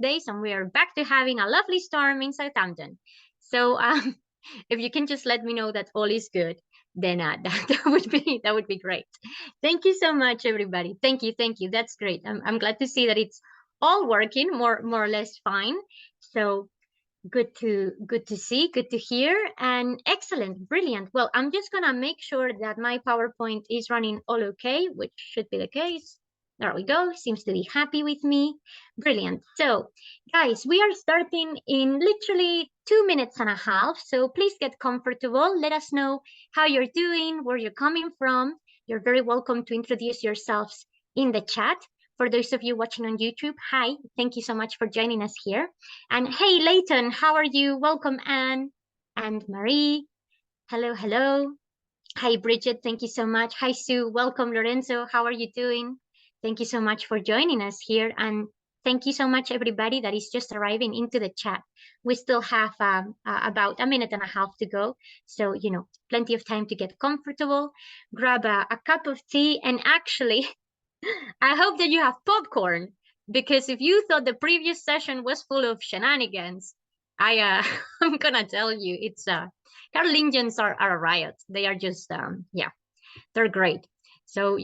days, and we are back to having a lovely storm in Southampton. So if you can just let me know that all is good, then that would be great. Thank you so much, everybody. Thank you. That's great. I'm glad to see that it's all working more or less fine. So good to see, good to hear, and excellent, brilliant. Well, I'm just gonna make sure that my PowerPoint is running all okay, which should be the case. There we go, seems to be happy with me. Brilliant. So guys, we are starting in literally 2.5 minutes, so please get comfortable. Let us know how you're doing, where you're coming from. You're very welcome to introduce yourselves in the chat. For those of you watching on YouTube, hi, thank you so much for joining us here. And hey, Leighton, how are you? Welcome, Anne and Marie. Hello. Hi, Bridget, thank you so much. Hi, Sue, welcome, Lorenzo. How are you doing? Thank you so much for joining us here. And thank you so much, everybody that is just arriving into the chat. We still have about 1.5 minutes to go. So, plenty of time to get comfortable, grab a cup of tea, and actually, I hope that you have popcorn, because if you thought the previous session was full of shenanigans, I'm gonna tell you, it's Carolingians are a riot. They are just they're great. So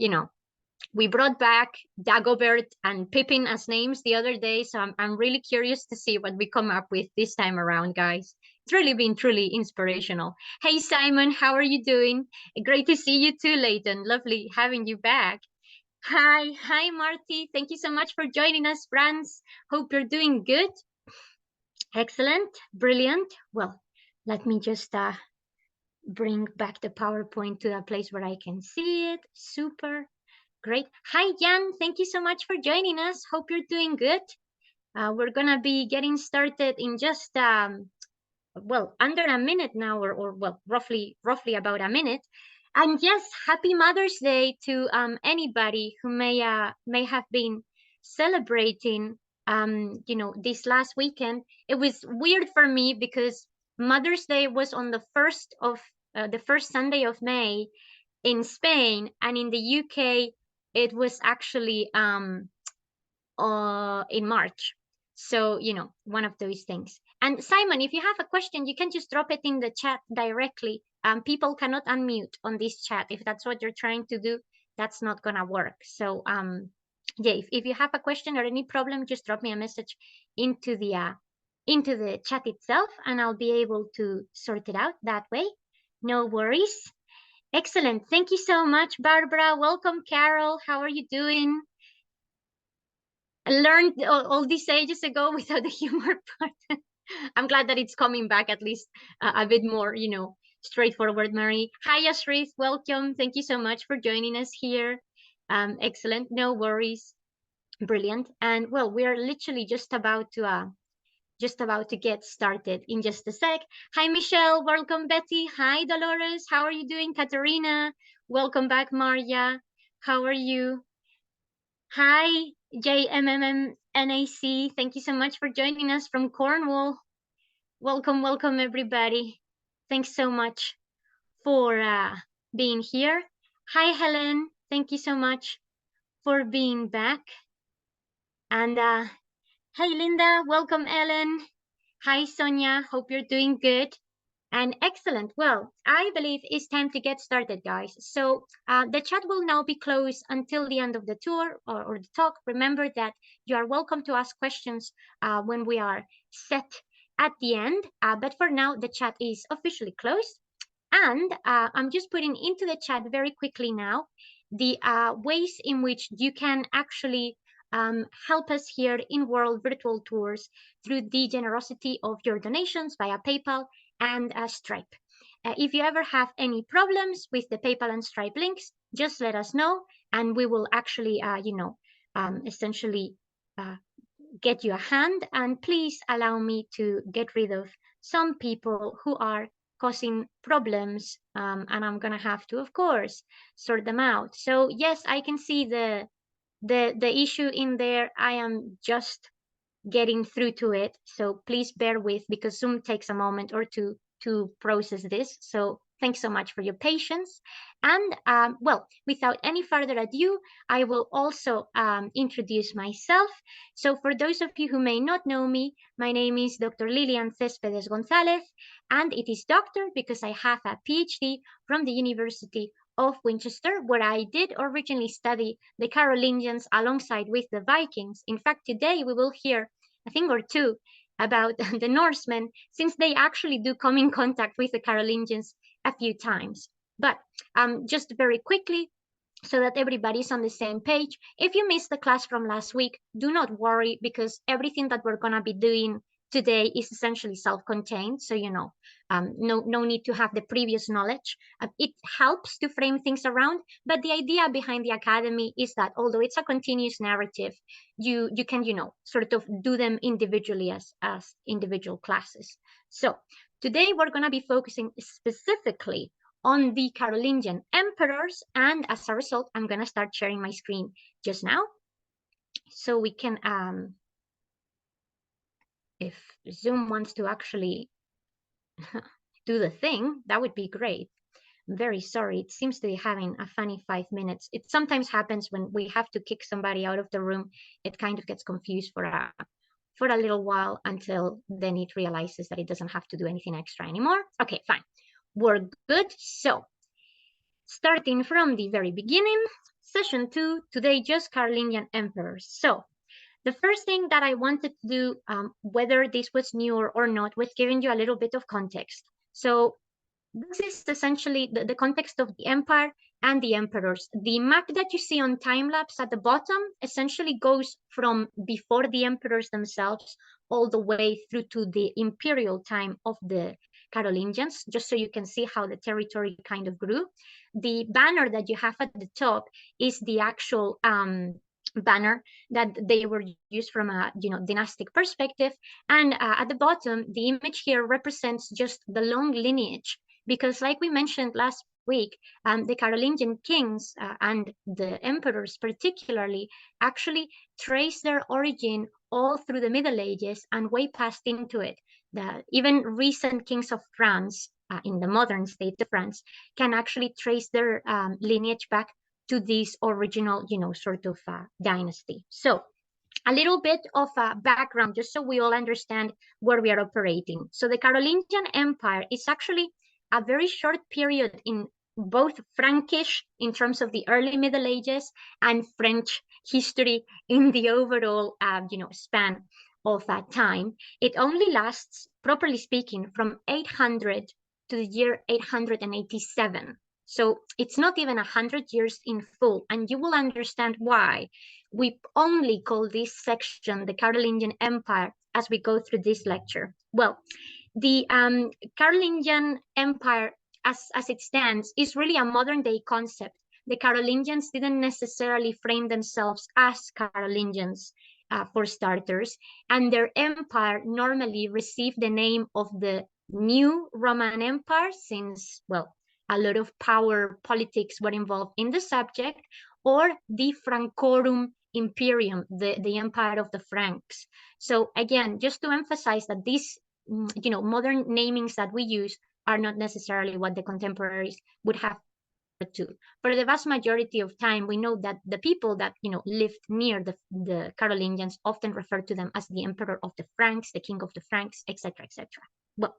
we brought back Dagobert and Pippin as names the other day, so I'm really curious to see what we come up with this time around, guys. It's really been truly inspirational. Hey Simon, how are you doing? Great to see you too, Leighton. Lovely having you back. Hi, Marty. Thank you so much for joining us, friends. Hope you're doing good. Excellent, brilliant. Well, let me just bring back the PowerPoint to a place where I can see it. Super, great. Hi, Jan. Thank you so much for joining us. Hope you're doing good. We're gonna be getting started in just well, under a minute now, or well, roughly about a minute. And yes, happy Mother's Day to anybody who may have been celebrating this last weekend. It was weird for me because Mother's Day was on the first Sunday of May in Spain, and in the UK it was actually in March. So, one of those things. And Simon, if you have a question, you can just drop it in the chat directly. People cannot unmute on this chat. If that's what you're trying to do, that's not gonna work. So, yeah, if you have a question or any problem, just drop me a message into the chat itself, and I'll be able to sort it out that way. No worries. Excellent. Thank you so much, Barbara. Welcome, Carol. How are you doing? I learned all these ages ago without the humor part. I'm glad that it's coming back at least a bit more, straightforward, Marie. Hi, Yashrith. Welcome. Thank you so much for joining us here. Excellent. No worries. Brilliant. And well, we are literally just about to get started in just a sec. Hi, Michelle. Welcome, Betty. Hi, Dolores. How are you doing? Katerina. Welcome back, Maria. How are you? Hi, JMMNAC. Thank you so much for joining us from Cornwall. Welcome, everybody. Thanks so much for being here. Hi, Helen. Thank you so much for being back. And hey, Linda. Welcome, Ellen. Hi, Sonia. Hope you're doing good. And excellent. Well, I believe it's time to get started, guys. So the chat will now be closed until the end of the tour or the talk. Remember that you are welcome to ask questions when we are set at the end. But for now, the chat is officially closed. And I'm just putting into the chat very quickly now the ways in which you can actually help us here in World Virtual Tours through the generosity of your donations via PayPal and Stripe. If you ever have any problems with the PayPal and Stripe links, just let us know, and we will actually, essentially get you a hand. And please allow me to get rid of some people who are causing problems, and I'm gonna have to, of course, sort them out. So yes, I can see the issue in there. I am just getting through to it, so please bear with, because Zoom takes a moment or two to process this. So Thanks so much for your patience. And well, without any further ado, I will also introduce myself. So for those of you who may not know me, my name is Dr. Lilian Céspedes González, and it is doctor because I have a PhD from the University of Winchester, where I did originally study the Carolingians alongside with the Vikings. In fact, today we will hear a thing or two about the Norsemen, since they actually do come in contact with the Carolingians a few times. But just very quickly, so that everybody's on the same page, if you missed the class from last week, do not worry, because everything that we're going to be doing today is essentially self-contained. So, no need to have the previous knowledge. It helps to frame things around, but the idea behind the academy is that although it's a continuous narrative, you can, sort of do them individually as individual classes. So today we're going to be focusing specifically on the Carolingian emperors, and as a result, I'm going to start sharing my screen just now, so we can, if Zoom wants to actually do the thing, that would be great. I'm very sorry, it seems to be having a funny 5 minutes. It sometimes happens when we have to kick somebody out of the room. It kind of gets confused for a little while, until then it realizes that it doesn't have to do anything extra anymore. Okay, fine, we're good. So starting from the very beginning, session 2, today just Carolingian emperors. So the first thing that I wanted to do, whether this was new or not, was giving you a little bit of context. So this is essentially the context of the empire and the emperors. The map that you see on time-lapse at the bottom essentially goes from before the emperors themselves all the way through to the imperial time of the Carolingians, just so you can see how the territory kind of grew. The banner that you have at the top is the actual banner that they were used from a dynastic perspective, and at the bottom the image here represents just the long lineage, because like we mentioned last week, the Carolingian kings and the emperors particularly actually trace their origin all through the Middle Ages and way past into it. Even recent kings of France, in the modern state of France, can actually trace their lineage back to this original, sort of dynasty. So a little bit of background, just so we all understand where we are operating. So the Carolingian Empire is actually a very short period in both Frankish, in terms of the early Middle Ages, and French history in the overall, span of that time. It only lasts, properly speaking, from 800 to the year 887. So it's not even 100 years in full, and you will understand why we only call this section the Carolingian Empire as we go through this lecture. Well, the Carolingian Empire, as it stands, is really a modern day concept. The Carolingians didn't necessarily frame themselves as Carolingians, for starters, and their empire normally received the name of the new Roman Empire, since, well, a lot of power politics were involved in the subject, or the Francorum Imperium, the empire of the Franks. So again, just to emphasize that these modern namings that we use are not necessarily what the contemporaries would have to. For the vast majority of time, we know that the people that lived near the Carolingians often refer to them as the emperor of the Franks, the king of the Franks, etc., etc. Well,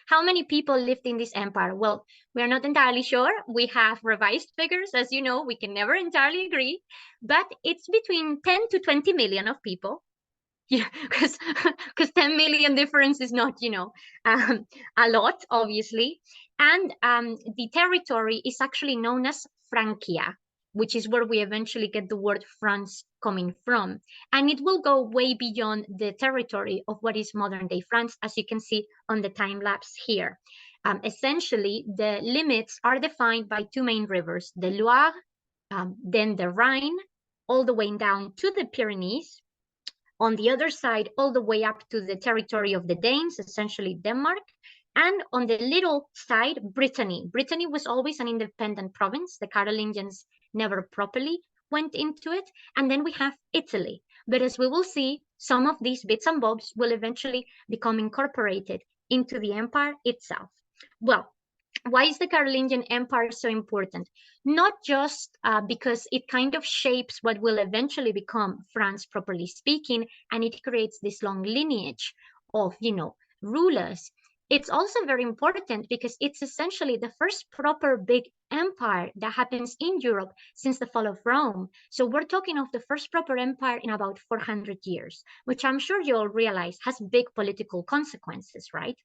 how many people lived in this empire? Well, we are not entirely sure. We have revised figures. As you know, we can never entirely agree, but it's between 10 to 20 million of people. Yeah, because 10 million difference is not, a lot, obviously. And the territory is actually known as Frankia, which is where we eventually get the word France coming from. And it will go way beyond the territory of what is modern day France, as you can see on the time lapse here. Essentially, the limits are defined by two main rivers, the Loire, then the Rhine, all the way down to the Pyrenees. On the other side, all the way up to the territory of the Danes, essentially Denmark. And on the little side, Brittany. Brittany was always an independent province. The Carolingians never properly went into it. And then we have Italy. But as we will see, some of these bits and bobs will eventually become incorporated into the empire itself. Well, why is the Carolingian Empire so important? Not just because it kind of shapes what will eventually become France, properly speaking, and it creates this long lineage of, rulers. It's also very important because it's essentially the first proper big empire that happens in Europe since the fall of Rome. So we're talking of the first proper empire in about 400 years, which I'm sure you all realize has big political consequences, right?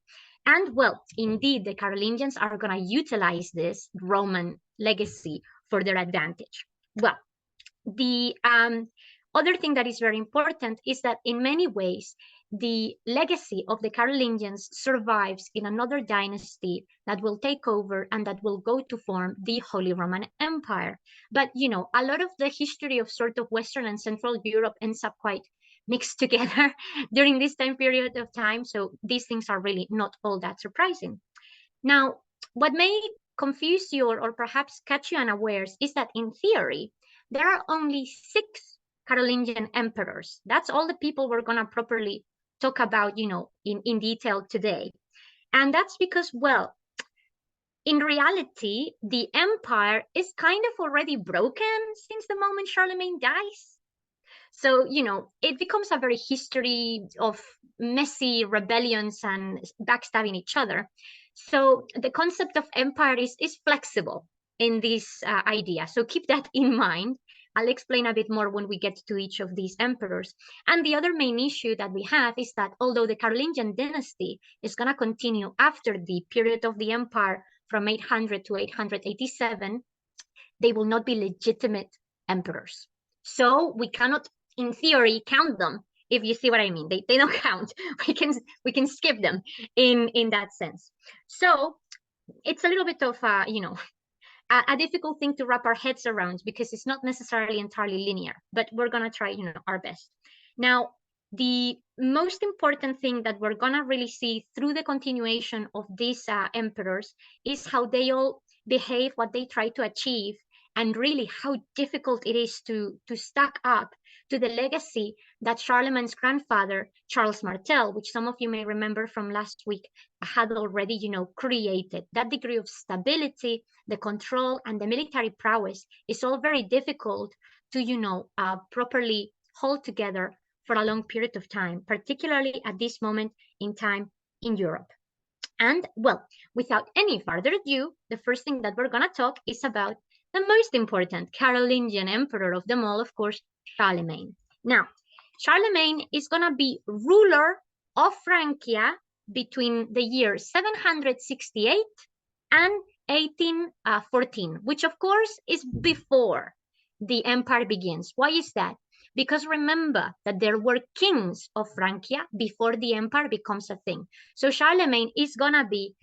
And well, indeed, the Carolingians are going to utilize this Roman legacy for their advantage. Well, the other thing that is very important is that in many ways, the legacy of the Carolingians survives in another dynasty that will take over and that will go to form the Holy Roman Empire. But, a lot of the history of sort of Western and Central Europe ends up quite mixed together during this time period of time. So these things are really not all that surprising. Now, what may confuse you or perhaps catch you unawares is that in theory, there are only 6 Carolingian emperors. That's all the people we're going to properly talk about, in detail today. And that's because, well, in reality, the empire is kind of already broken since the moment Charlemagne dies. So, it becomes a very history of messy rebellions and backstabbing each other. So the concept of empire is flexible in this idea. So keep that in mind. I'll explain a bit more when we get to each of these emperors. And the other main issue that we have is that although the Carolingian dynasty is going to continue after the period of the empire from 800 to 887, they will not be legitimate emperors. So we cannot, in theory, count them, if you see what I mean. They don't count. We can skip them in that sense. So it's a little bit of a difficult thing to wrap our heads around because it's not necessarily entirely linear, but we're gonna try our best. Now, the most important thing that we're gonna really see through the continuation of these emperors is how they all behave, what they try to achieve, and really how difficult it is to stack up to the legacy that Charlemagne's grandfather, Charles Martel, which some of you may remember from last week, had already, created. That degree of stability, the control, and the military prowess is all very difficult to, properly hold together for a long period of time, particularly at this moment in time in Europe. And well, without any further ado, the first thing that we're going to talk is about the most important Carolingian emperor of them all, of course, Charlemagne. Now, Charlemagne is going to be ruler of Frankia between the year 768 and 1814, which of course is before the empire begins. Why is that? Because remember that there were kings of Frankia before the empire becomes a thing. So Charlemagne is going to be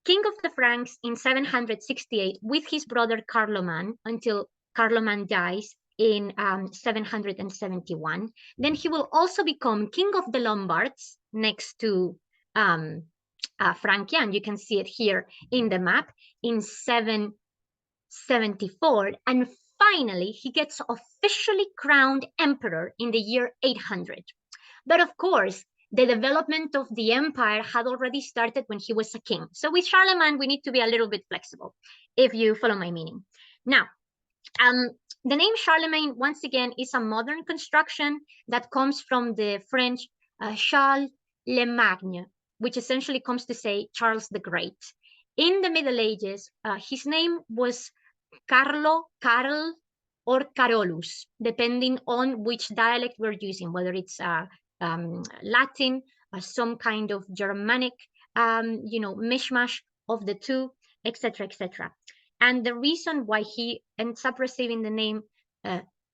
king of the Franks in 768 with his brother Carloman until Carloman dies in 771. Then he will also become king of the Lombards next to Frankia, and you can see it here in the map in 774. And finally, he gets officially crowned emperor in the year 800. But of course, the development of the empire had already started when he was a king. So with Charlemagne, we need to be a little bit flexible, if you follow my meaning. Now, the name Charlemagne, once again, is a modern construction that comes from the French Charlemagne, which essentially comes to say Charles the Great. In the Middle Ages, his name was Carlo, Carl, or Carolus, depending on which dialect we're using, whether it's Latin, some kind of Germanic, mishmash of the two, etc., etc. And the reason why he ends up receiving the name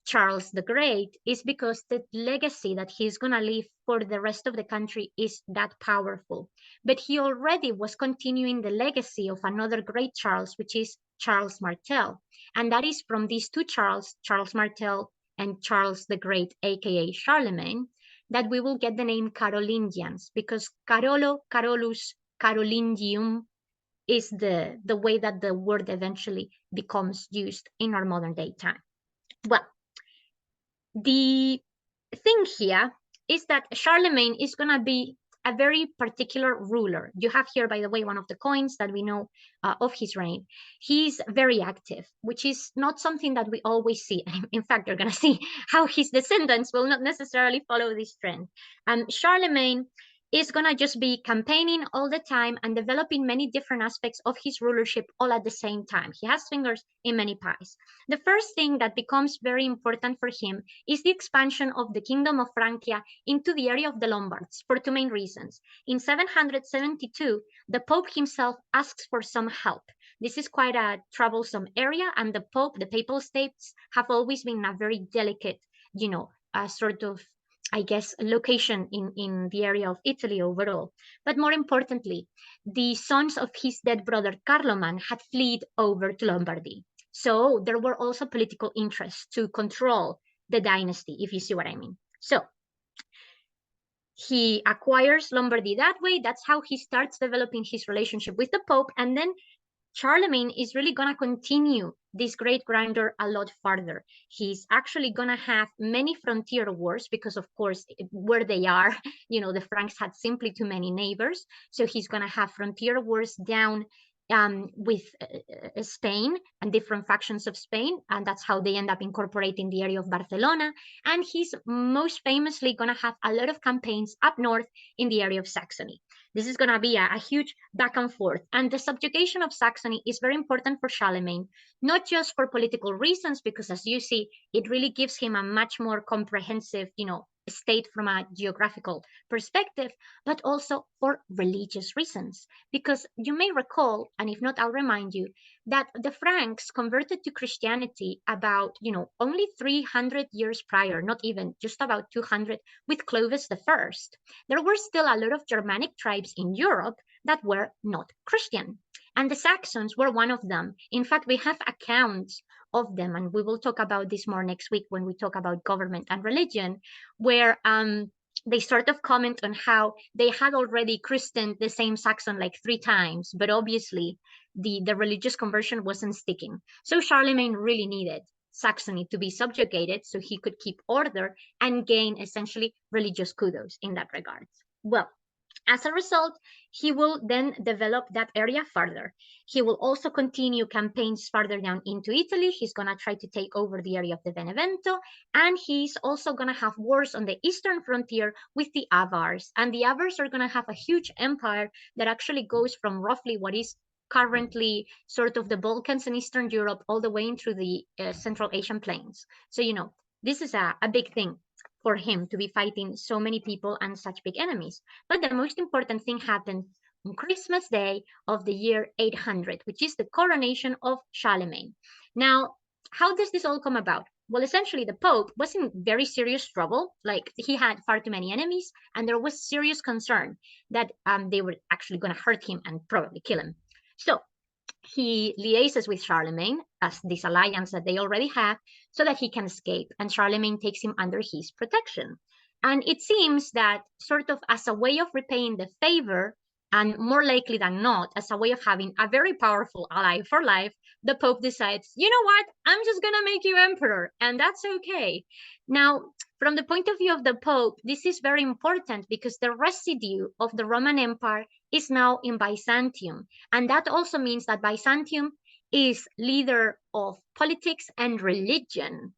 Charles the Great is because the legacy that he's going to leave for the rest of the country is that powerful. But he already was continuing the legacy of another great Charles, which is Charles Martel. And that is from these two Charles, Charles Martel and Charles the Great, aka Charlemagne, that we will get the name Carolingians, because Carolo, Carolus, Carolingium is the way that the word eventually becomes used in our modern day time. Well, the thing here is that Charlemagne is going to be a very particular ruler. You have here, by the way, one of the coins that we know of his reign. He's very active, which is not something that we always see. In fact, you're going to see how his descendants will not necessarily follow this trend. Charlemagne is going to just be campaigning all the time and developing many different aspects of his rulership all at the same time. He has fingers in many pies. The first thing that becomes very important for him is the expansion of the kingdom of Frankia into the area of the Lombards for two main reasons. In 772, the Pope himself asks for some help. This is quite a troublesome area, and the Pope, the Papal States, have always been a very delicate, sort of, I guess, location in the area of Italy overall. But more importantly, the sons of his dead brother Carloman had fled over to Lombardy. So there were also political interests to control the dynasty, if you see what I mean. So he acquires Lombardy that way. That's how he starts developing his relationship with the Pope. And then Charlemagne is really going to continue this great grandeur a lot farther. He's actually going to have many frontier wars because, of course, where they are, the Franks had simply too many neighbors. So he's going to have frontier wars down with Spain and different factions of Spain. And that's how they end up incorporating the area of Barcelona. And he's most famously going to have a lot of campaigns up north in the area of Saxony. This is going to be a huge back and forth. And the subjugation of Saxony is very important for Charlemagne, not just for political reasons, because as you see, it really gives him a much more comprehensive, state from a geographical perspective, but also for religious reasons. Because you may recall, and if not, I'll remind you, that the Franks converted to Christianity about, only 300 years prior, not even, just about 200, with Clovis the First. There were still a lot of Germanic tribes in Europe that were not Christian. And the Saxons were one of them. In fact, we have accounts of them, and we will talk about this more next week when we talk about government and religion, where they sort of comment on how they had already christened the same Saxon like 3 times, but obviously the religious conversion wasn't sticking. So Charlemagne really needed Saxony to be subjugated so he could keep order and gain essentially religious kudos in that regard. Well, as a result, he will then develop that area further. He will also continue campaigns further down into Italy. He's going to try to take over the area of the Benevento, and he's also going to have wars on the eastern frontier with the Avars. And the Avars are going to have a huge empire that actually goes from roughly what is currently sort of the Balkans and Eastern Europe all the way into the Central Asian plains. So, this is a big thing for him to be fighting so many people and such big enemies. But the most important thing happened on Christmas Day of the year 800, which is the coronation of Charlemagne. Now, how does this all come about? Well, essentially, the Pope was in very serious trouble. Like, he had far too many enemies, and there was serious concern that they were actually going to hurt him and probably kill him. So he liaises with Charlemagne as this alliance that they already have so that he can escape, and Charlemagne takes him under his protection. And it seems that sort of as a way of repaying the favor, and more likely than not, as a way of having a very powerful ally for life, the Pope decides, you know what, I'm just going to make you emperor, and that's okay. Now, from the point of view of the Pope, this is very important because the residue of the Roman Empire is now in Byzantium. And that also means that Byzantium is leader of politics and religion,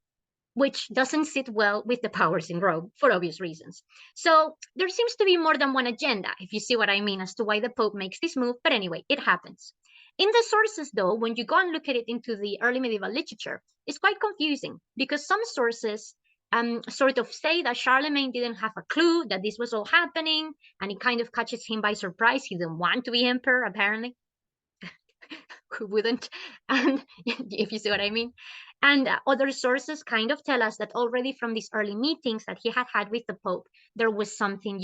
which doesn't sit well with the powers in Rome for obvious reasons. So there seems to be more than one agenda, if you see what I mean, as to why the Pope makes this move. But anyway, it happens. In the sources, though, when you go and look at it into the early medieval literature, it's quite confusing because some sources sort of say that Charlemagne didn't have a clue that this was all happening, and it kind of catches him by surprise. He didn't want to be emperor, apparently. Who wouldn't? And if you see what I mean. And other sources kind of tell us that already from these early meetings that he had with the Pope, there was something,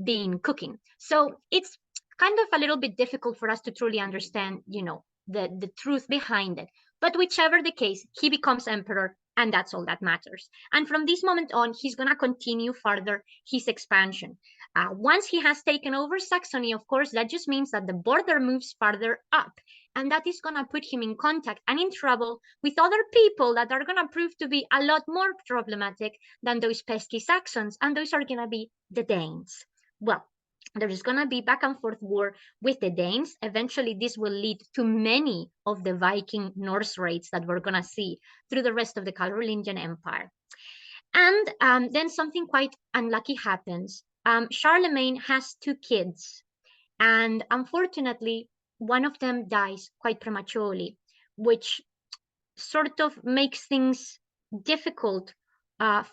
being cooking. So it's kind of a little bit difficult for us to truly understand, the truth behind it. But whichever the case, he becomes emperor, and that's all that matters. And from this moment on, he's going to continue further his expansion. Once he has taken over Saxony, of course, that just means that the border moves farther up. And that is going to put him in contact and in trouble with other people that are going to prove to be a lot more problematic than those pesky Saxons. And those are going to be the Danes. Well, There's going to be back and forth war with the Danes. Eventually, this will lead to many of the Viking Norse raids that we're going to see through the rest of the Carolingian Empire. And then something quite unlucky happens. Charlemagne has 2 kids, and unfortunately, one of them dies quite prematurely, which sort of makes things difficult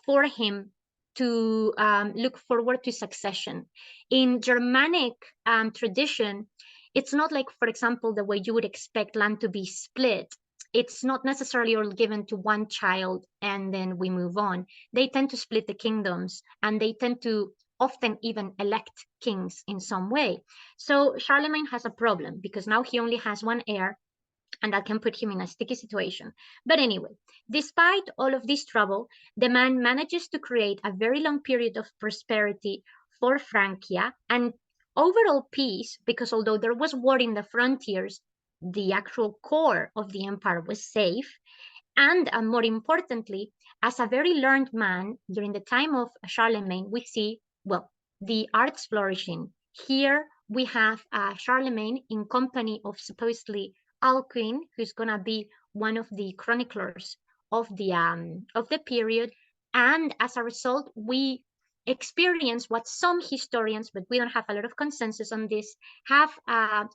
for him to look forward to succession. In Germanic tradition, it's not like, for example, the way you would expect land to be split. It's not necessarily all given to one child and then we move on. They tend to split the kingdoms, and they tend to often even elect kings in some way. So Charlemagne has a problem because now he only has one heir, and that can put him in a sticky situation. But anyway, despite all of this trouble, the man manages to create a very long period of prosperity for Frankia and overall peace, because although there was war in the frontiers, the actual core of the empire was safe. And more importantly, as a very learned man, during the time of Charlemagne, we see, well, the arts flourishing. Here we have Charlemagne in company of supposedly Alcuin, who's going to be one of the chroniclers of the period. And as a result, we experience what some historians, but we don't have a lot of consensus on this, have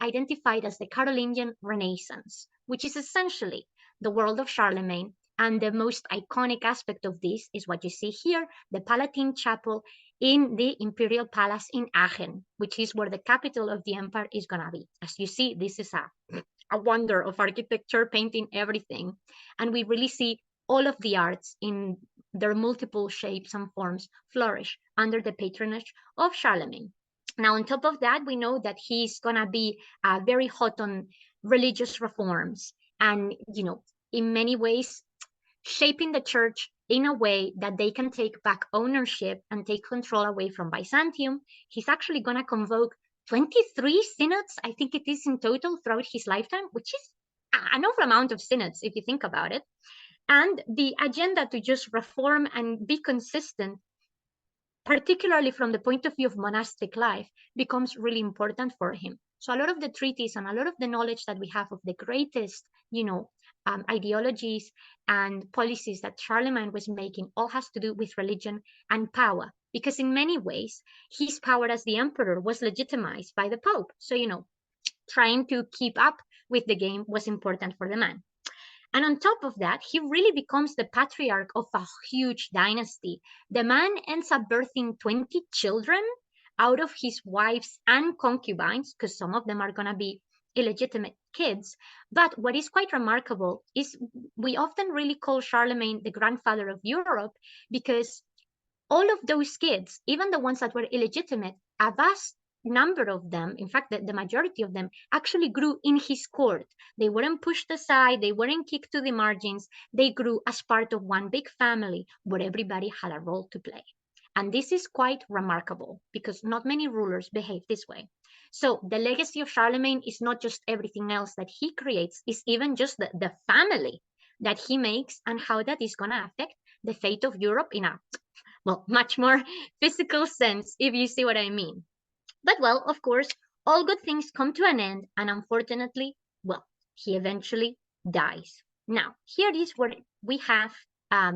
identified as the Carolingian Renaissance, which is essentially the world of Charlemagne. And the most iconic aspect of this is what you see here, the Palatine Chapel in the Imperial Palace in Aachen, which is where the capital of the empire is going to be. As you see, this is a wonder of architecture, painting, everything. And we really see all of the arts in their multiple shapes and forms flourish under the patronage of Charlemagne. Now, on top of that, we know that he's going to be very hot on religious reforms and, in many ways, shaping the church in a way that they can take back ownership and take control away from Byzantium. He's actually going to convoke 23 synods, I think it is in total, throughout his lifetime, which is an awful amount of synods if you think about it. And the agenda to just reform and be consistent, particularly from the point of view of monastic life, becomes really important for him. So a lot of the treaties and a lot of the knowledge that we have of the greatest, ideologies and policies that Charlemagne was making all has to do with religion and power, because in many ways, his power as the emperor was legitimized by the Pope. So, trying to keep up with the game was important for the man. And on top of that, he really becomes the patriarch of a huge dynasty. The man ends up birthing 20 children out of his wives and concubines, because some of them are going to be illegitimate kids. But what is quite remarkable is we often really call Charlemagne the grandfather of Europe, because all of those kids, even the ones that were illegitimate, a vast number of them, in fact, the majority of them, actually grew in his court. They weren't pushed aside, they weren't kicked to the margins. They grew as part of one big family where everybody had a role to play. And this is quite remarkable because not many rulers behave this way. So the legacy of Charlemagne is not just everything else that he creates, it's even just the family that he makes and how that is going to affect the fate of Europe in a, much more physical sense, if you see what I mean. But well, of course, all good things come to an end, and unfortunately, he eventually dies. Now, here is where we have a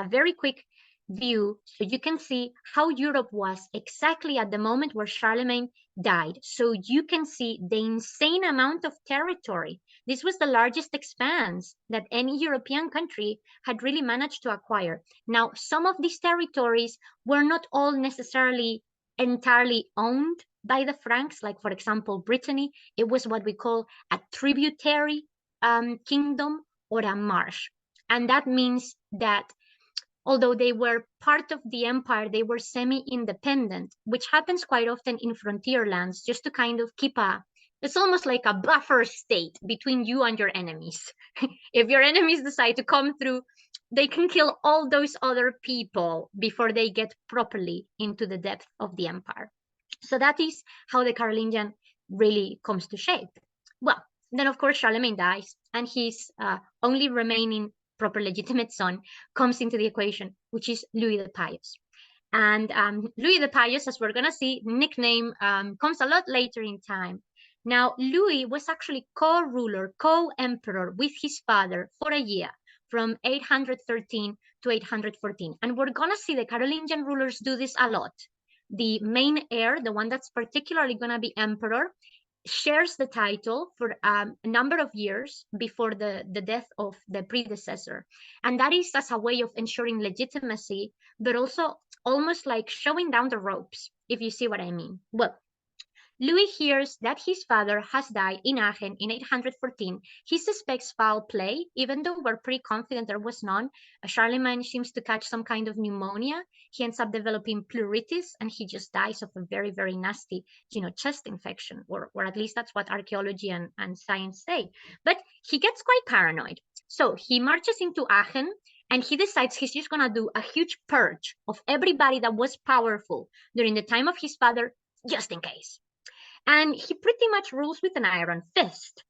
very quick view, so you can see how Europe was exactly at the moment where Charlemagne died. So you can see the insane amount of territory. This was the largest expanse that any European country had really managed to acquire. Now, some of these territories were not all necessarily entirely owned by the Franks, like for example Brittany. It was what we call a tributary kingdom or a marsh, and that means that although they were part of the empire, they were semi-independent, which happens quite often in frontier lands, just to kind of keep it's almost like a buffer state between you and your enemies. If your enemies decide to come through, they can kill all those other people before they get properly into the depth of the empire. So that is how the Carolingian really comes to shape. Well, then of course Charlemagne dies, and his only remaining proper legitimate son comes into the equation, which is Louis the Pious. And Louis the Pious, as we're going to see, nickname comes a lot later in time. Now, Louis was actually co-ruler, co-emperor with his father for a year, from 813 to 814. And we're going to see the Carolingian rulers do this a lot. The main heir, the one that's particularly going to be emperor, shares the title for a number of years before the death of the predecessor. And that is as a way of ensuring legitimacy, but also almost like showing down the ropes, if you see what I mean. Well, Louis hears that his father has died in Aachen in 814. He suspects foul play, even though we're pretty confident there was none. Charlemagne seems to catch some kind of pneumonia. He ends up developing pleuritis, and he just dies of a very, very nasty, chest infection, or at least that's what archaeology and science say. But he gets quite paranoid. So he marches into Aachen, and he decides he's just going to do a huge purge of everybody that was powerful during the time of his father, just in case. And he pretty much rules with an iron fist.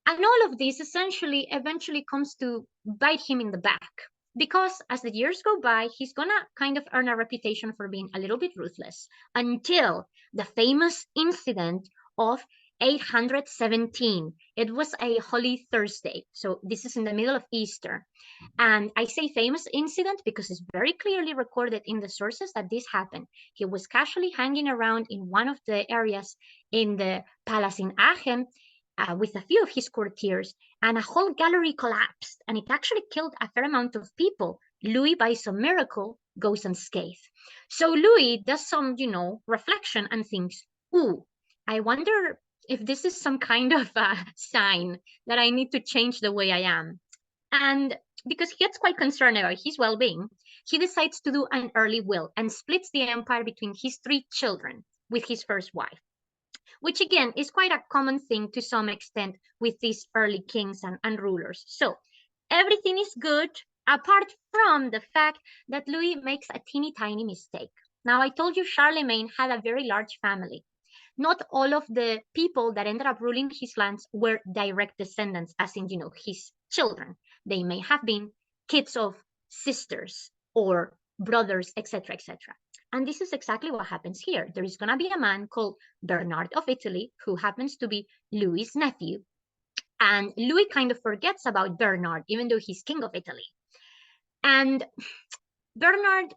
And all of this essentially eventually comes to bite him in the back, because as the years go by, he's gonna kind of earn a reputation for being a little bit ruthless, until the famous incident of 817. It was a Holy Thursday, so this is in the middle of Easter. And I say famous incident because it's very clearly recorded in the sources that this happened. He was casually hanging around in one of the areas in the palace in Aachen with a few of his courtiers, and a whole gallery collapsed, and it actually killed a fair amount of people. Louis, by some miracle, goes unscathed. So Louis does some, reflection and thinks, ooh, I wonder if this is some kind of sign that I need to change the way I am. And because he gets quite concerned about his well-being, he decides to do an early will and splits the empire between his 3 children with his first wife, which again is quite a common thing to some extent with these early kings and rulers. So everything is good, apart from the fact that Louis makes a teeny tiny mistake. Now, I told you Charlemagne had a very large family. Not all of the people that ended up ruling his lands were direct descendants, as in, his children. They may have been kids of sisters or brothers, etc., etc. And this is exactly what happens here. There is going to be a man called Bernard of Italy, who happens to be Louis's nephew. And Louis kind of forgets about Bernard, even though he's king of Italy. And Bernard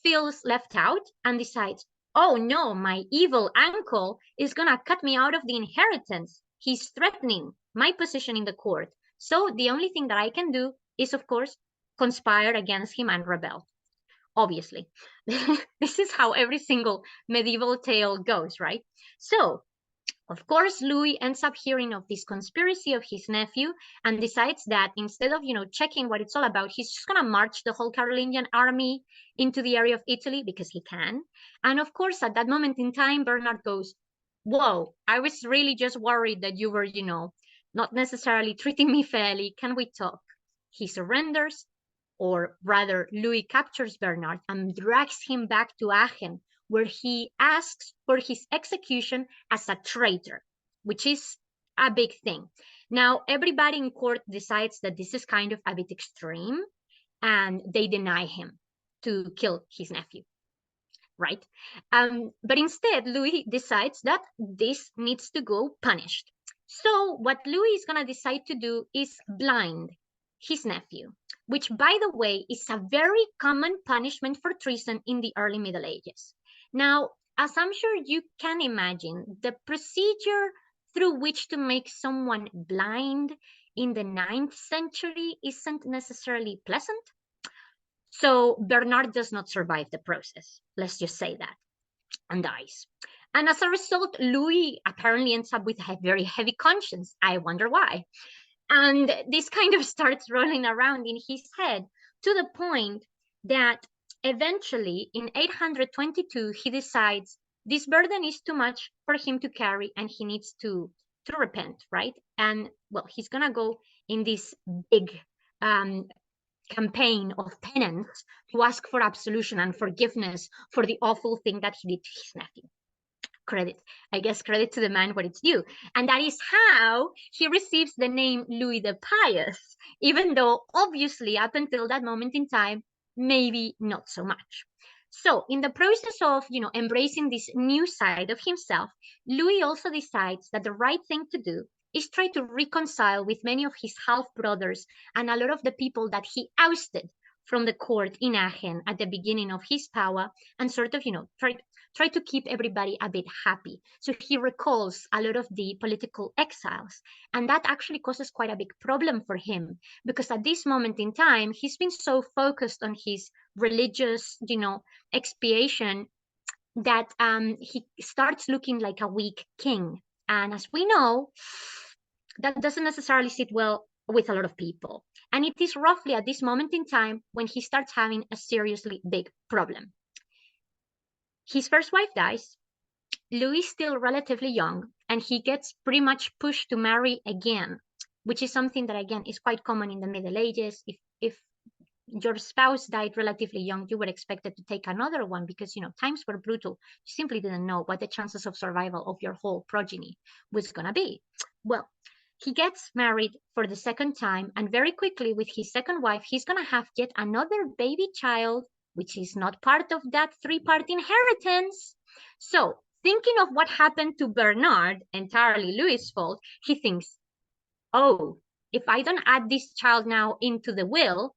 feels left out and decides, oh no, my evil uncle is going to cut me out of the inheritance. He's threatening my position in the court. So the only thing that I can do is, of course, conspire against him and rebel. Obviously, this is how every single medieval tale goes, right? So, of course, Louis ends up hearing of this conspiracy of his nephew and decides that instead of, checking what it's all about, he's just going to march the whole Carolingian army into the area of Italy because he can. And of course, at that moment in time, Bernard goes, whoa, I was really just worried that you were, not necessarily treating me fairly. Can we talk? He surrenders, or rather, Louis captures Bernard and drags him back to Aachen, where he asks for his execution as a traitor, which is a big thing. Now, everybody in court decides that this is kind of a bit extreme, and they deny him to kill his nephew, right? But instead, Louis decides that this needs to go punished. So what Louis is going to decide to do is blind his nephew, which, by the way, is a very common punishment for treason in the early Middle Ages. Now, as I'm sure you can imagine, the procedure through which to make someone blind in the 9th century isn't necessarily pleasant. So Bernard does not survive the process, let's just say that, and dies. And as a result, Louis apparently ends up with a very heavy conscience. I wonder why. And this kind of starts rolling around in his head to the point that eventually in 822, he decides this burden is too much for him to carry and he needs to repent, right? And well, he's going to go in this big campaign of penance to ask for absolution and forgiveness for the awful thing that he did to his nephew. Credit to the man what it's due. And that is how he receives the name Louis the Pious, even though obviously up until that moment in time, maybe not so much. So in the process of, embracing this new side of himself, Louis also decides that the right thing to do is try to reconcile with many of his half brothers and a lot of the people that he ousted from the court in Aachen at the beginning of his power, and sort of, try to keep everybody a bit happy. So he recalls a lot of the political exiles, and that actually causes quite a big problem for him, because at this moment in time, he's been so focused on his religious, expiation, that he starts looking like a weak king. And as we know, that doesn't necessarily sit well with a lot of people. And it is roughly at this moment in time when he starts having a seriously big problem. His first wife dies. Louis is still relatively young, and he gets pretty much pushed to marry again, which is something that, again, is quite common in the Middle Ages. If your spouse died relatively young, you were expected to take another one because, times were brutal. You simply didn't know what the chances of survival of your whole progeny was going to be. Well, he gets married for the second time, and very quickly with his second wife, he's going to have yet another baby child, which is not part of that three-part inheritance. So, thinking of what happened to Bernard, entirely Louis' fault, he thinks, oh, if I don't add this child now into the will,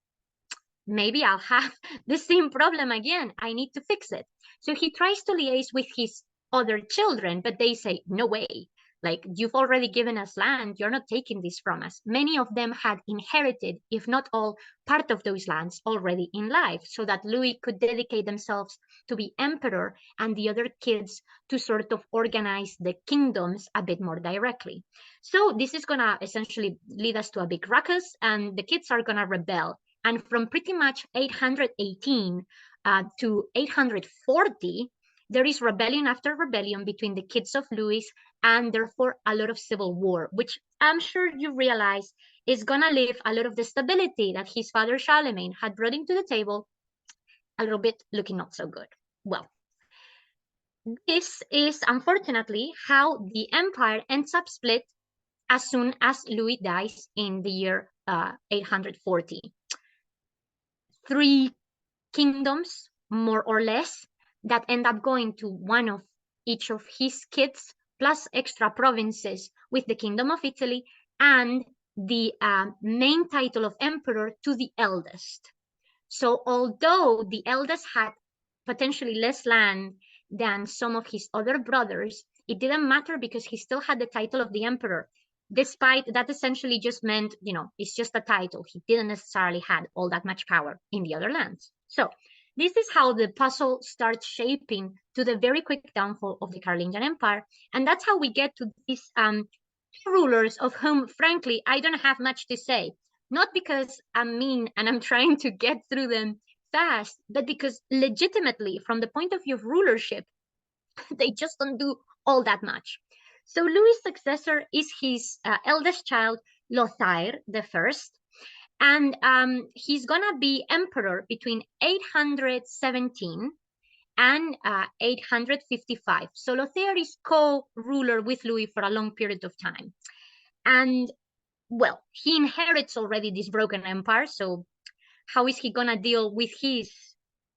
maybe I'll have the same problem again. I need to fix it. So he tries to liaise with his other children, but they say, no way. Like, you've already given us land. You're not taking this from us. Many of them had inherited, if not all, part of those lands already in life, so that Louis could dedicate themselves to be emperor and the other kids to sort of organize the kingdoms a bit more directly. So this is going to essentially lead us to a big ruckus, and the kids are going to rebel. And from pretty much 818 to 840, there is rebellion after rebellion between the kids of Louis, and therefore a lot of civil war, which I'm sure you realize is going to leave a lot of the stability that his father Charlemagne had brought into the table a little bit looking not so good. Well, this is unfortunately how the empire ends up split as soon as Louis dies in the year 840. 3 kingdoms, more or less, that end up going to one of each of his kids, plus extra provinces with the Kingdom of Italy, and the main title of emperor to the eldest. So although the eldest had potentially less land than some of his other brothers, it didn't matter because he still had the title of the emperor. Despite that, essentially just meant, it's just a title. He didn't necessarily had all that much power in the other lands. So this is how the puzzle starts shaping to the very quick downfall of the Carolingian Empire. And that's how we get to these rulers of whom, frankly, I don't have much to say. Not because I'm mean and I'm trying to get through them fast, but because legitimately, from the point of view of rulership, they just don't do all that much. So Louis' successor is his eldest child, Lothair the First, and he's gonna be emperor between 817 and 855. So Lothair is co-ruler with Louis for a long period of time. And, well, he inherits already this broken empire, so how is he gonna deal with his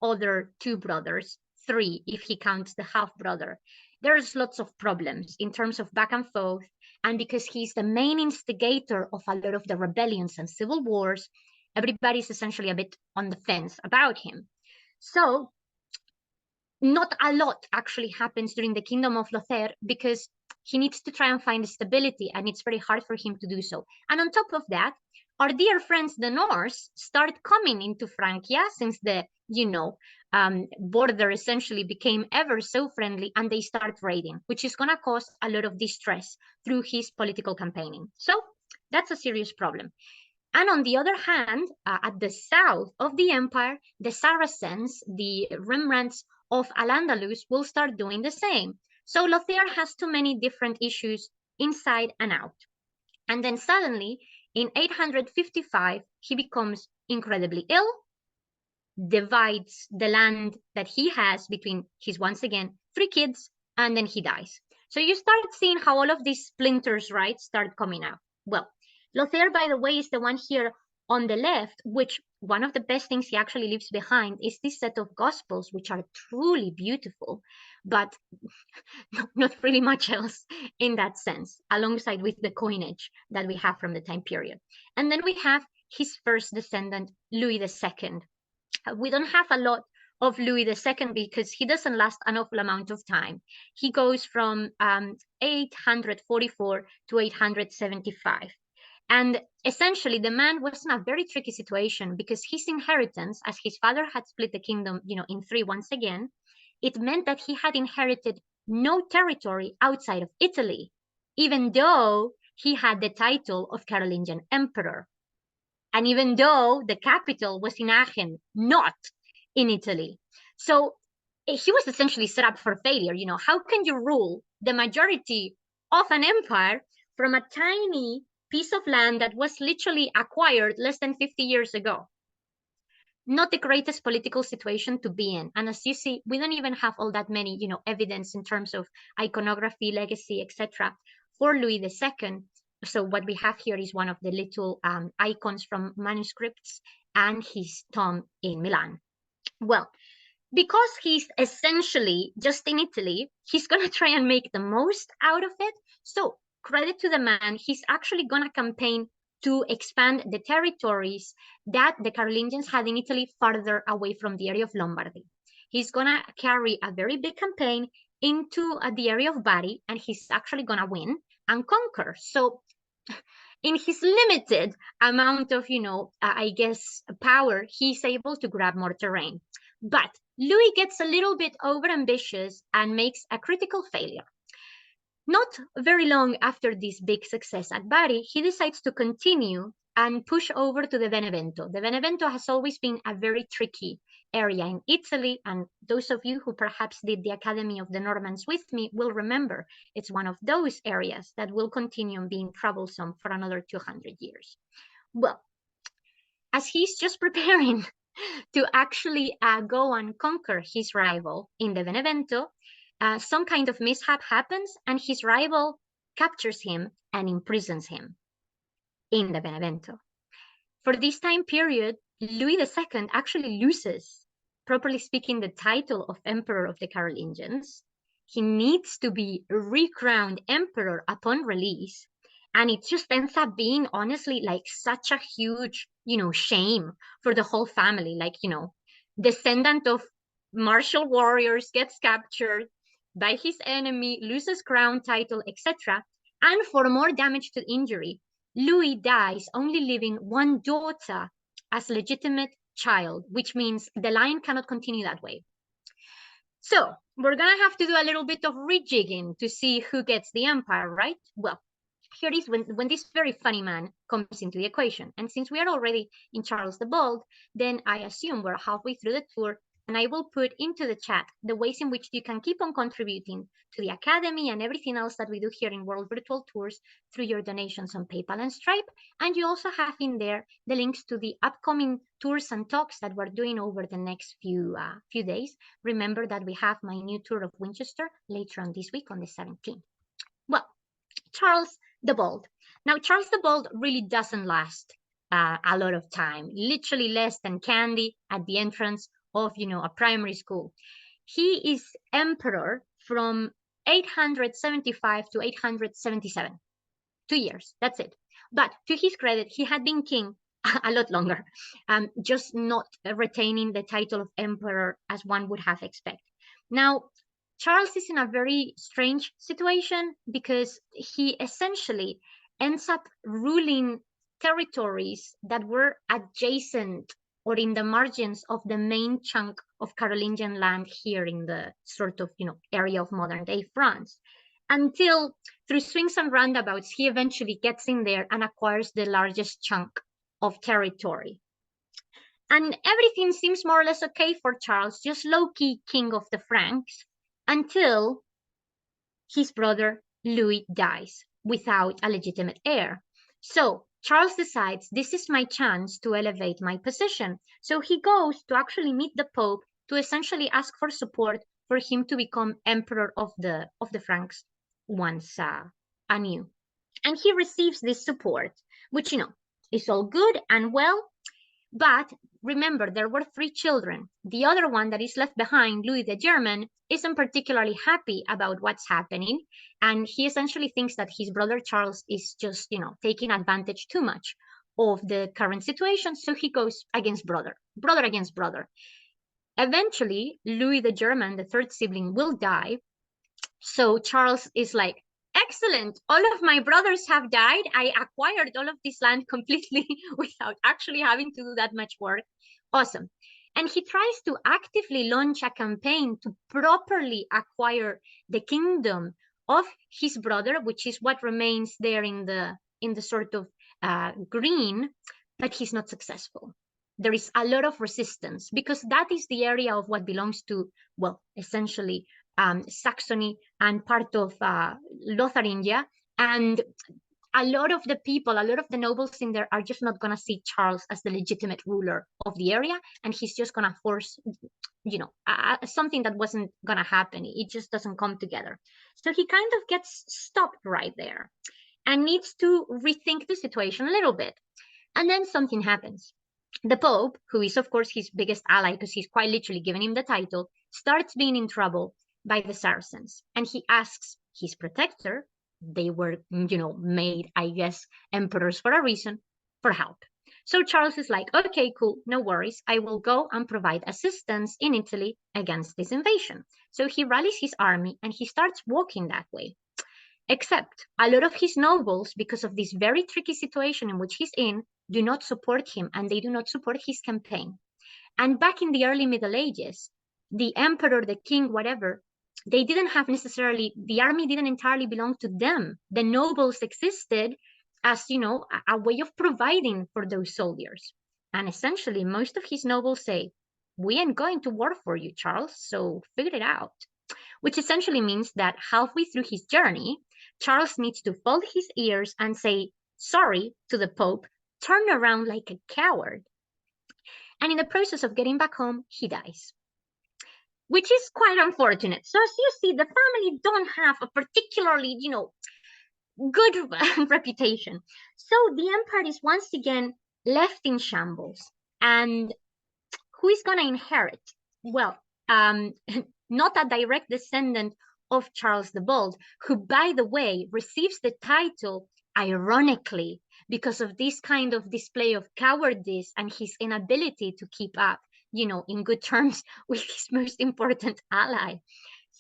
other 2 brothers? 3, if he counts the half-brother. There's lots of problems in terms of back and forth, and because he's the main instigator of a lot of the rebellions and civil wars, everybody's essentially a bit on the fence about him. So not a lot actually happens during the kingdom of Lothair because he needs to try and find stability, and it's very hard for him to do so. And on top of that, our dear friends, the Norse, start coming into Frankia since the, border essentially became ever so friendly, and they start raiding, which is going to cause a lot of distress through his political campaigning. So that's a serious problem. And on the other hand, at the south of the empire, the Saracens, the remnants of Al-Andalus, will start doing the same. So Lothair has too many different issues inside and out. And then suddenly, in 855, he becomes incredibly ill, divides the land that he has between his, once again, 3 kids, and then he dies. So you start seeing how all of these splinters, right, start coming out. Well, Lothair, by the way, is the one here on the left, which one of the best things he actually leaves behind is this set of gospels, which are truly beautiful, but not really much else in that sense, alongside with the coinage that we have from the time period. And then we have his first descendant, Louis II. We don't have a lot of Louis II because he doesn't last an awful amount of time. He goes from 844 to 875. And essentially, the man was in a very tricky situation because his inheritance, as his father had split the kingdom, in three once again, it meant that he had inherited no territory outside of Italy, even though he had the title of Carolingian Emperor. And even though the capital was in Aachen, not in Italy. So he was essentially set up for failure. How can you rule the majority of an empire from a tiny piece of land that was literally acquired less than 50 years ago? Not the greatest political situation to be in. And as you see, we don't even have all that many, evidence in terms of iconography, legacy, etc. for Louis II. So what we have here is one of the little icons from manuscripts and his tomb in Milan. Well, because he's essentially just in Italy, he's going to try and make the most out of it. So credit to the man, he's actually going to campaign to expand the territories that the Carolingians had in Italy farther away from the area of Lombardy. He's going to carry a very big campaign into the area of Bari, and he's actually going to win and conquer. So in his limited amount of, I guess, power, he's able to grab more terrain. But Louis gets a little bit overambitious and makes a critical failure. Not very long after this big success at Bari, he decides to continue and push over to the Benevento. The Benevento has always been a very tricky area in Italy, and those of you who perhaps did the Academy of the Normans with me will remember it's one of those areas that will continue being troublesome for another 200 years. Well, as he's just preparing to actually go and conquer his rival in the Benevento, some kind of mishap happens and his rival captures him and imprisons him in the Benevento. For this time period, Louis II actually loses, properly speaking, the title of Emperor of the Carolingians. He needs to be recrowned emperor upon release. And it just ends up being, honestly, like such a huge, shame for the whole family. Like, descendant of martial warriors gets captured by his enemy, loses crown, title, etc. And for more damage to injury, Louis dies only leaving one daughter as legitimate child, which means the line cannot continue that way. So we're going to have to do a little bit of rejigging to see who gets the empire, right? Well, here is when this very funny man comes into the equation. And since we are already in Charles the Bold, then I assume we're halfway through the tour, and I will put into the chat the ways in which you can keep on contributing to the Academy and everything else that we do here in World Virtual Tours through your donations on PayPal and Stripe. And you also have in there the links to the upcoming tours and talks that we're doing over the next few days. Remember that we have my new tour of Winchester later on this week on the 17th. Well, Charles the Bold. Now, Charles the Bold really doesn't last a lot of time, literally less than candy at the entrance of, a primary school. He is emperor from 875 to 877. 2 years, that's it. But to his credit, he had been king a lot longer, just not retaining the title of emperor as one would have expected. Now, Charles is in a very strange situation because he essentially ends up ruling territories that were adjacent or in the margins of the main chunk of Carolingian land here in the sort of, area of modern day France, until through swings and roundabouts, he eventually gets in there and acquires the largest chunk of territory. And everything seems more or less okay for Charles, just low-key king of the Franks, until his brother Louis dies without a legitimate heir. So Charles decides, this is my chance to elevate my position. So he goes to actually meet the Pope to essentially ask for support for him to become emperor of the Franks once anew. And he receives this support, which, is all good and well. But remember, there were 3 children. The other one that is left behind, Louis the German, isn't particularly happy about what's happening. And he essentially thinks that his brother Charles is just, taking advantage too much of the current situation. So he goes against brother, brother against brother. Eventually, Louis the German, the third sibling, will die. So Charles is like, excellent, all of my brothers have died. I acquired all of this land completely without actually having to do that much work. Awesome. And he tries to actively launch a campaign to properly acquire the kingdom of his brother, which is what remains there in the sort of green, but he's not successful. There is a lot of resistance because that is the area of what belongs to, well, essentially Saxony and part of Lotharingia. And a lot of the people, a lot of the nobles in there are just not going to see Charles as the legitimate ruler of the area. And he's just going to force, something that wasn't going to happen. It just doesn't come together. So he kind of gets stopped right there and needs to rethink the situation a little bit. And then something happens. The Pope, who is, of course, his biggest ally because he's quite literally giving him the title, starts being in trouble by the Saracens. And he asks his protector, they were, made, I guess, emperors for a reason, for help. So Charles is like, okay, cool, no worries. I will go and provide assistance in Italy against this invasion. So he rallies his army and he starts walking that way. Except a lot of his nobles, because of this very tricky situation in which he's in, do not support him and they do not support his campaign. And back in the early Middle Ages, the emperor, the king, whatever, they didn't have necessarily, the army didn't entirely belong to them. The nobles existed as, a way of providing for those soldiers. And essentially, most of his nobles say, we ain't going to war for you, Charles, so figure it out. Which essentially means that halfway through his journey, Charles needs to fold his ears and say sorry to the Pope, turn around like a coward. And in the process of getting back home, he dies, which is quite unfortunate. So as you see, the family don't have a particularly, good reputation. So the empire is once again left in shambles. And who is going to inherit? Well, not a direct descendant of Charles the Bold, who, by the way, receives the title ironically because of this kind of display of cowardice and his inability to keep up, in good terms with his most important ally.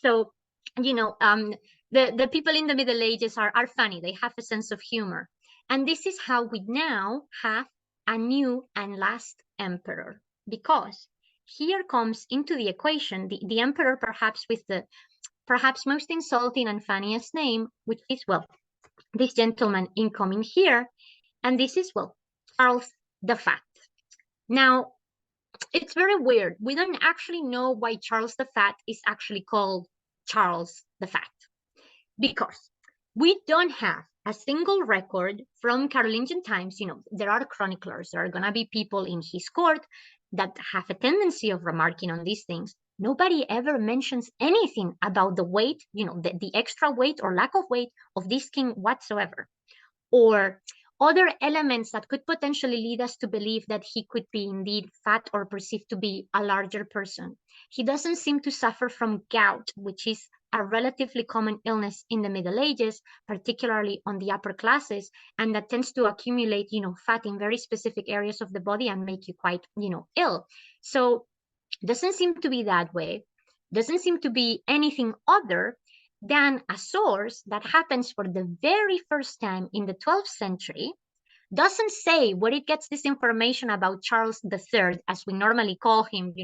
So, the people in the Middle Ages are funny. They have a sense of humor. And this is how we now have a new and last emperor, because here comes into the equation the emperor, perhaps with the perhaps most insulting and funniest name, which is, well, this gentleman incoming here. And this is, well, Charles the Fat. Now, it's very weird. We don't actually know why Charles the Fat is actually called Charles the Fat, because we don't have a single record from Carolingian times. There are chroniclers, there are going to be people in his court that have a tendency of remarking on these things. Nobody ever mentions anything about the weight, the extra weight or lack of weight of this king whatsoever, or other elements that could potentially lead us to believe that he could be indeed fat or perceived to be a larger person. He doesn't seem to suffer from gout, which is a relatively common illness in the Middle Ages, particularly on the upper classes, and that tends to accumulate, fat in very specific areas of the body and make you quite, ill. So doesn't seem to be that way. Doesn't seem to be anything other than a source that happens for the very first time in the 12th century. Doesn't say where it gets this information about Charles III, as we normally call him,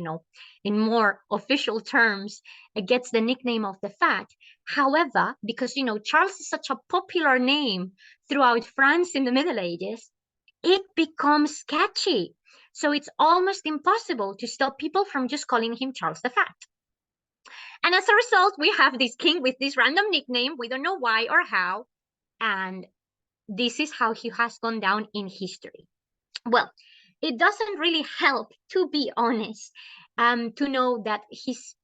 in more official terms. It gets the nickname of the Fat. However, because, Charles is such a popular name throughout France in the Middle Ages, it becomes sketchy. So it's almost impossible to stop people from just calling him Charles the Fat. And as a result, we have this king with this random nickname. We don't know why or how. And this is how he has gone down in history. Well, it doesn't really help, to be honest, to know that his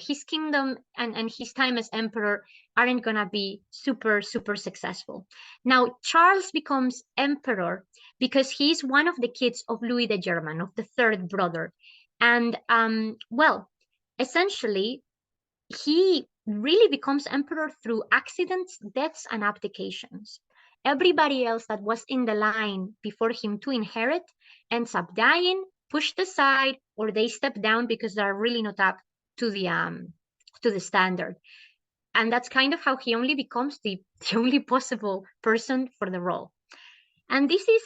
his kingdom and his time as emperor aren't gonna be super, super successful. Now, Charles becomes emperor because he's one of the kids of Louis the German, of the third brother. And, well, essentially, he really becomes emperor through accidents, deaths, and abdications. Everybody else that was in the line before him to inherit ends up dying, pushed aside, or they step down because they're really not up to the standard. And that's kind of how he only becomes the only possible person for the role. And this is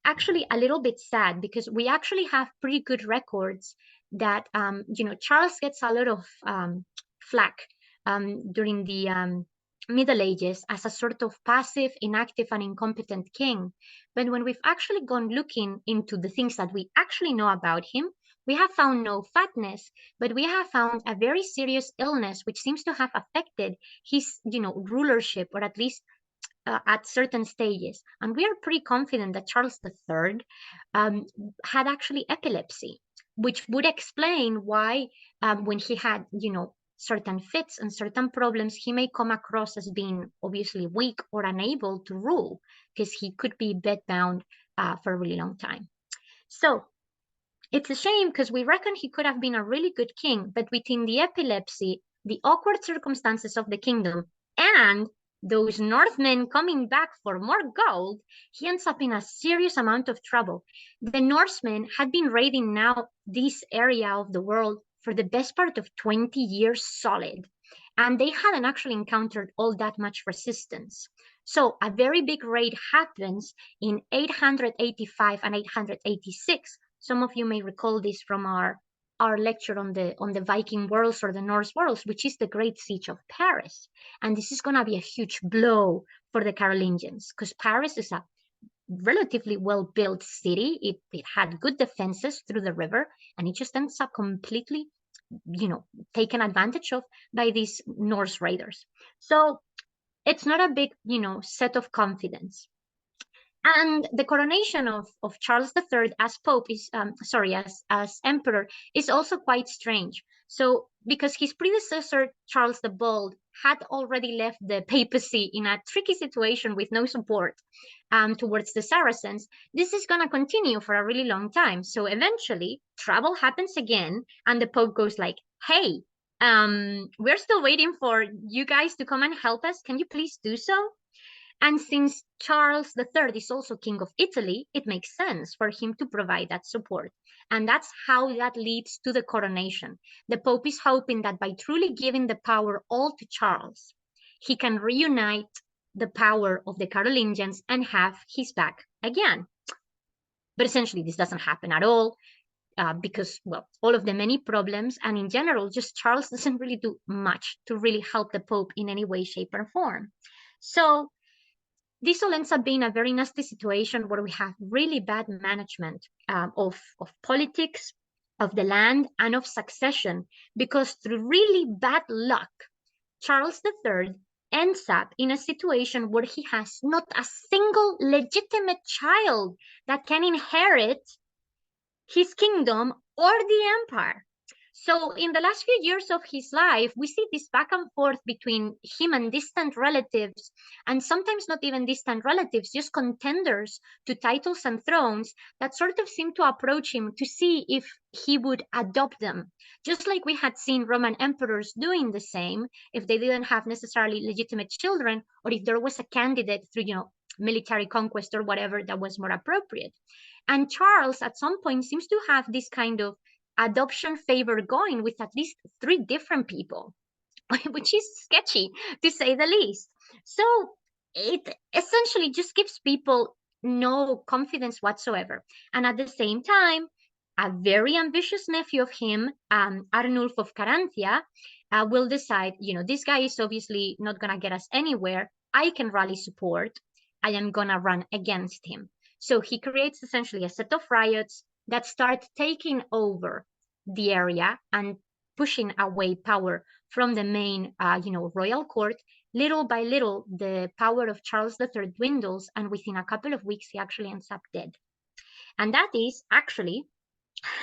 actually a little bit sad because we actually have pretty good records that Charles gets a lot of flack during the Middle Ages as a sort of passive, inactive, and incompetent king. But when we've actually gone looking into the things that we actually know about him, we have found no fatness, but we have found a very serious illness which seems to have affected his, rulership, or at least at certain stages. And we are pretty confident that Charles III had actually epilepsy, which would explain why when he had, certain fits and certain problems, he may come across as being obviously weak or unable to rule, because he could be bedbound for a really long time. So it's a shame because we reckon he could have been a really good king, but within the epilepsy, the awkward circumstances of the kingdom, and those Northmen coming back for more gold, he ends up in a serious amount of trouble. The Norsemen had been raiding now this area of the world for the best part of 20 years solid, and they hadn't actually encountered all that much resistance. So a very big raid happens in 885 and 886. Some of you may recall this from our lecture on the Viking worlds or the Norse worlds, which is the Great Siege of Paris. And this is going to be a huge blow for the Carolingians, because Paris is a relatively well-built city. It had good defenses through the river, and it just ends up completely, taken advantage of by these Norse raiders. So it's not a big, set of confidence. And the coronation of Charles III as Pope is, as Emperor is also quite strange. So, because his predecessor, Charles the Bold, had already left the papacy in a tricky situation with no support towards the Saracens, this is going to continue for a really long time. So eventually, trouble happens again, and the Pope goes like, hey, we're still waiting for you guys to come and help us. Can you please do so? And since Charles III is also King of Italy, it makes sense for him to provide that support. And that's how that leads to the coronation. The Pope is hoping that by truly giving the power all to Charles, he can reunite the power of the Carolingians and have his back again. But essentially, this doesn't happen at all. Because, well, all of the many problems, and in general, just Charles doesn't really do much to really help the Pope in any way, shape, or form. So this all ends up being a very nasty situation where we have really bad management of politics, of the land, and of succession, because through really bad luck, Charles III ends up in a situation where he has not a single legitimate child that can inherit his kingdom or the empire. So in the last few years of his life, we see this back and forth between him and distant relatives, and sometimes not even distant relatives, just contenders to titles and thrones that sort of seem to approach him to see if he would adopt them. Just like we had seen Roman emperors doing the same if they didn't have necessarily legitimate children, or if there was a candidate through, military conquest or whatever that was more appropriate. And Charles at some point seems to have this kind of adoption favor going with at least 3 different people, which is sketchy to say the least. So it essentially just gives people no confidence whatsoever. And at the same time, a very ambitious nephew of him, Arnulf of Caranthia, will decide, this guy is obviously not going to get us anywhere. I can rally support. I am going to run against him. So he creates essentially a set of riots that start taking over the area and pushing away power from the main, royal court. Little by little, the power of Charles III dwindles, and within a couple of weeks, he actually ends up dead. And that is actually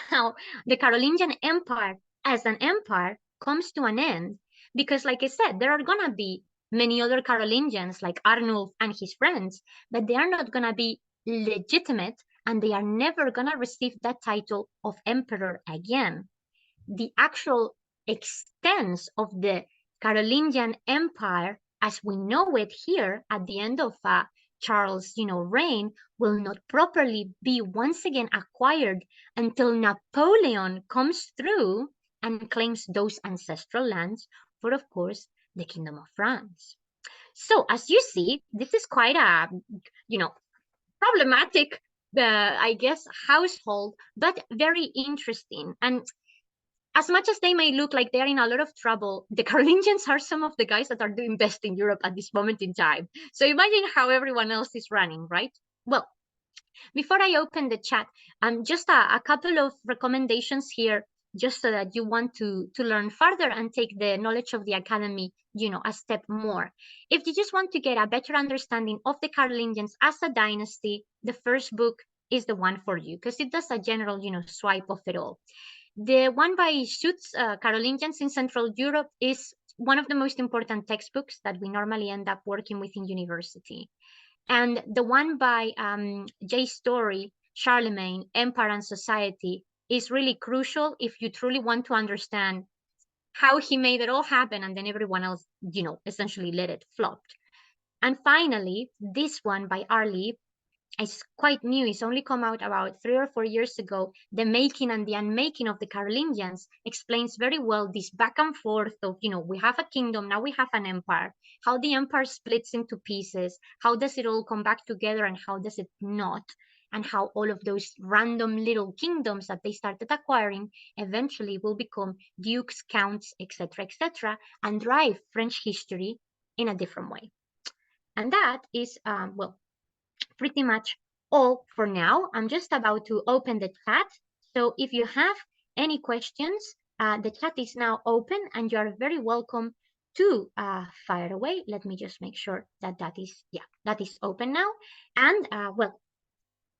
how the Carolingian Empire, as an empire, comes to an end, because like I said, there are gonna be many other Carolingians like Arnulf and his friends, but they are not gonna be legitimate, and they are never gonna receive that title of emperor again. The actual extent of the Carolingian Empire, as we know it here at the end of Charles, reign, will not properly be once again acquired until Napoleon comes through and claims those ancestral lands for, of course, the Kingdom of France. So, as you see, this is quite a, problematic, I guess, household, but very interesting. And as much as they may look like they're in a lot of trouble, the Carolingians are some of the guys that are doing best in Europe at this moment in time. So imagine how everyone else is running, right? Well, before I open the chat, just a couple of recommendations here, just so that you want to learn further and take the knowledge of the academy, a step more. If you just want to get a better understanding of the Carolingians as a dynasty, the first book is the one for you, because it does a general, swipe of it all. The one by Schutz, Carolingians in Central Europe, is one of the most important textbooks that we normally end up working with in university. And the one by J. Story, Charlemagne, Empire and Society, is really crucial if you truly want to understand how he made it all happen, and then everyone else, essentially let it flop. And finally, this one by Arley, it's quite new. It's only come out about 3 or 4 years ago. The Making and the Unmaking of the Carolingians explains very well this back and forth of, we have a kingdom, now we have an empire, how the empire splits into pieces, how does it all come back together and how does it not, and how all of those random little kingdoms that they started acquiring eventually will become dukes, counts, etc., and drive French history in a different way. And that is, pretty much all for now. I'm just about to open the chat. So if you have any questions, the chat is now open and you are very welcome to fire away. Let me just make sure that that is open now. And well,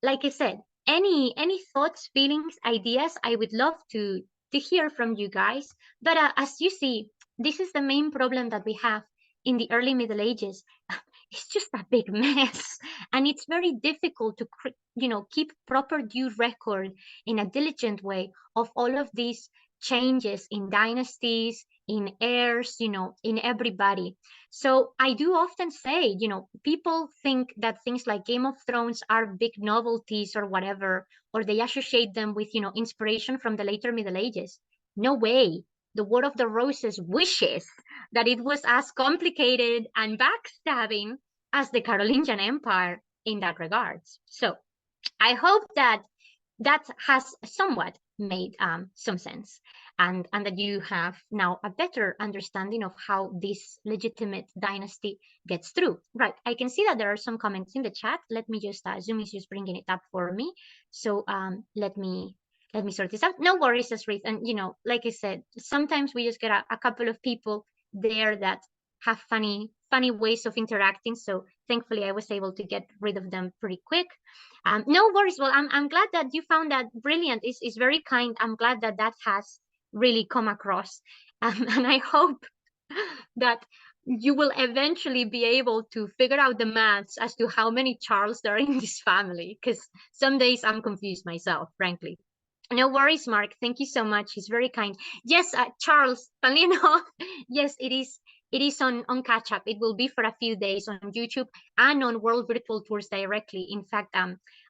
like I said, any thoughts, feelings, ideas, I would love to hear from you guys. But as you see, this is the main problem that we have in the early Middle Ages. It's just a big mess, and it's very difficult to keep proper due record in a diligent way of all of these changes in dynasties, in heirs, in everybody. So I do often say, people think that things like Game of Thrones are big novelties or whatever, or they associate them with, inspiration from the later Middle Ages. No way. The War of the Roses wishes that it was as complicated and backstabbing as the Carolingian Empire in that regards. So I hope that has somewhat made some sense, and that you have now a better understanding of how this legitimate dynasty gets through. Right, I can see that there are some comments in the chat. Let me just, Zoom is just bringing it up for me. So let me sort this out. No worries, Asrith. And like I said, sometimes we just get a couple of people there that have funny ways of interacting. So thankfully, I was able to get rid of them pretty quick. No worries. Well, I'm glad that you found that brilliant. It's very kind. I'm glad that has really come across. And I hope that you will eventually be able to figure out the maths as to how many Charles there are in this family, because some days I'm confused myself, frankly. No worries, Mark. Thank you so much. He's very kind. Yes, Charles, funnily enough, yes, it is on catch up. It will be for a few days on YouTube and on World Virtual Tours directly. In fact,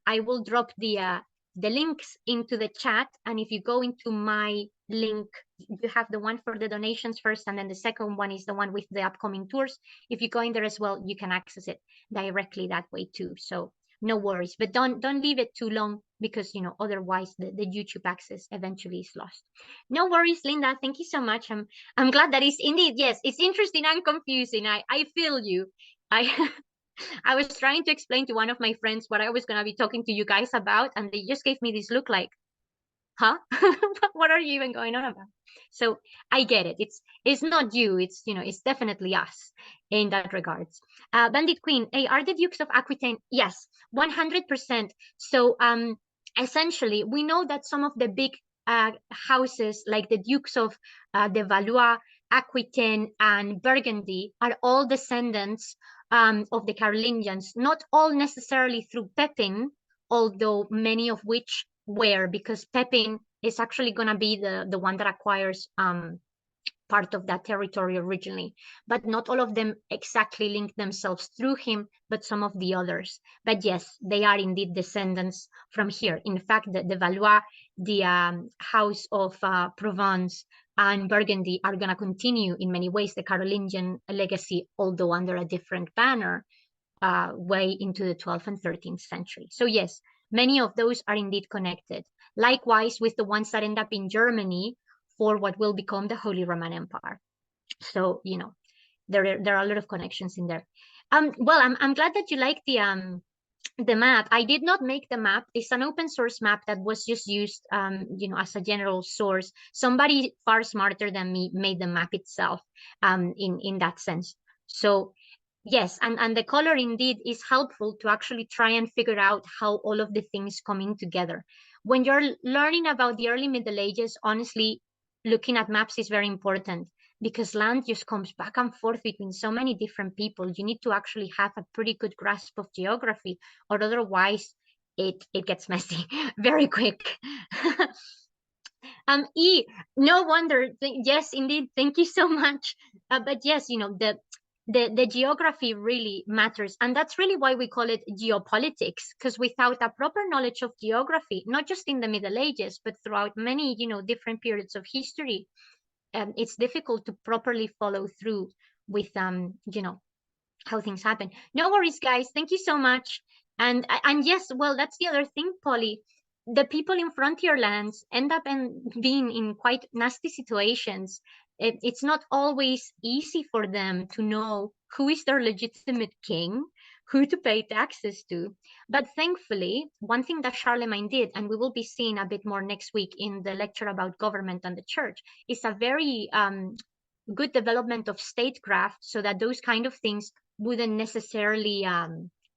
I will drop the links into the chat, and if you go into my link, you have the one for the donations first, and then the second one is the one with the upcoming tours. If you go in there as well, you can access it directly that way too. So no worries, but don't leave it too long, because otherwise the YouTube access eventually is lost. No worries, Linda. Thank you so much. I'm glad that is indeed, yes, it's interesting and confusing. I feel you. I was trying to explain to one of my friends what I was going to be talking to you guys about, and they just gave me this look like, huh? What are you even going on about? So I get it. It's not you. It's it's definitely us in that regards. Bandit Queen, hey, are the Dukes of Aquitaine? Yes, 100%. So essentially, we know that some of the big houses like the Dukes of de Valois, Aquitaine, and Burgundy are all descendants of the Carolingians, not all necessarily through Pepin, although many of which were, because Pepin is actually going to be the one that acquires part of that territory originally, but not all of them exactly link themselves through him, but some of the others. But yes, they are indeed descendants from here. In fact, the Valois, the House of Provence, and Burgundy are going to continue in many ways the Carolingian legacy, although under a different banner, way into the 12th and 13th century. So yes, many of those are indeed connected. Likewise with the ones that end up in Germany for what will become the Holy Roman Empire. So, you know, there are a lot of connections in there. Well, I'm glad that you like the map. I did not make the map. It's an open source map that was just used, you know, as a general source. Somebody far smarter than me made the map itself, in that sense. So yes, and the color indeed is helpful to actually try and figure out how all of the things come in together. When you're learning about the early Middle Ages, honestly, looking at maps is very important because land just comes back and forth between so many different people. You need to actually have a pretty good grasp of geography, or otherwise it gets messy very quick. No wonder. Yes, indeed. Thank you so much. But yes, you know, the geography really matters, and that's really why we call it geopolitics, because without a proper knowledge of geography, not just in the Middle Ages, but throughout many, you know, different periods of history, it's difficult to properly follow through with you know, how things happen. No worries, guys. Thank you so much. And yes, well, that's the other thing, Polly. The people in frontier lands end up being in quite nasty situations. It's not always easy for them to know who is their legitimate king, who to pay taxes to. But thankfully, one thing that Charlemagne did, and we will be seeing a bit more next week in the lecture about government and the church, is a very good development of statecraft, so that those kind of things wouldn't necessarily